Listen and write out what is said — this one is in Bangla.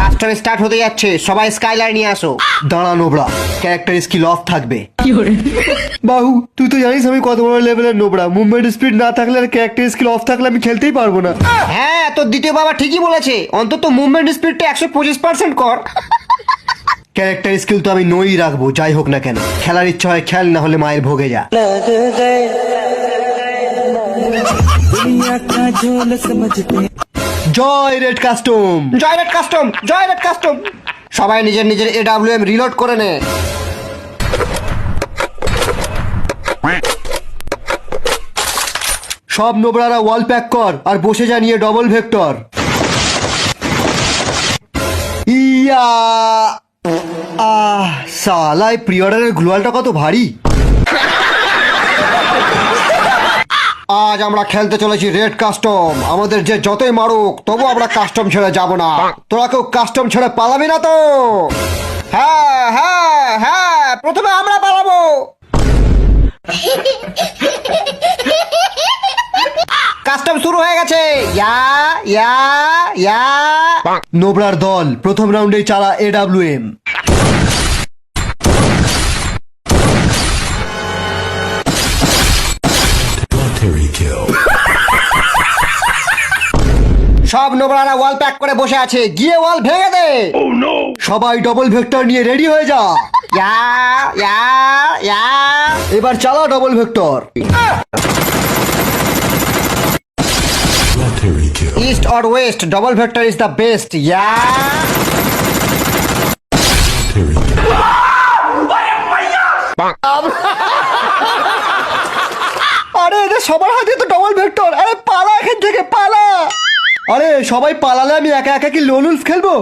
কাস্টম স্টার্ট হতে যাচ্ছে, সবাই স্কাইলার নিয়ে আসো। দাঁড়া নোবড়া, ক্যারেক্টার স্কিল অফ থাকবে। বাহু তুই তো জানিস আমি কত বড় লেভেলের নোবড়া, মুভমেন্ট স্পিড না থাকলে আর ক্যারেক্টার স্কিল অফ থাকলে আমি খেলতেই পারবো না। হ্যাঁ, তোর দ্বিতীয় বাবা ঠিকই বলেছে, অন্তত মুভমেন্ট স্পিডটা 125% কর। ক্যারেক্টার স্কিল তো আমি নই রাখবো, যাই হোক না কেন। খেলার ইচ্ছা হয় খেল, না হলে মায়ের ভোগে যা। জয় রেড কাস্টম, জয় রেড কাস্টম, জয় রেড কাস্টম। সবাই নিজের নিজের AWM রিলোড করে নে। সব নোবড়ারা ওয়াল প্যাক কর আর বসে যা নিয়ে ডবল ভেক্টর। ইয়া সালাই প্রি অর্ডারের গ্লোয়ালটা কত ভারী। আজ আমরা খেলতে চলেছি রেড কাস্টম। আমাদের যে যতই মারুক তবু আমরা কাস্টম ছেড়ে যাব না। তোরা কেউ কাস্টম ছেড়ে পালাবি না তো? হ্যাঁ হ্যাঁ হ্যাঁ, প্রথমে আমরা পালাবো। কাস্টম শুরু হয়ে গেছে। ইয়া ইয়া ইয়া। নোবড়ার দল প্রথম রাউন্ডেই চালা AWM। সব নোবরারা ওয়াল প্যাক করে বসে আছে, গিয়ে ওয়াল ভেঙে দে। সবাই ডবল ভেক্টর নিয়ে রেডি হয়ে যা। ইয়া ইয়া ইয়া। এবার চালা double vector. East or west, double vector is the best. Yeah. আরে এদের সবার হাতে তো ডবল ভেক্টর। আরে পালা এখান থেকে, পালা। আরে সবাই পালালে আমি একা একা কি লোন উলফ খেলবো?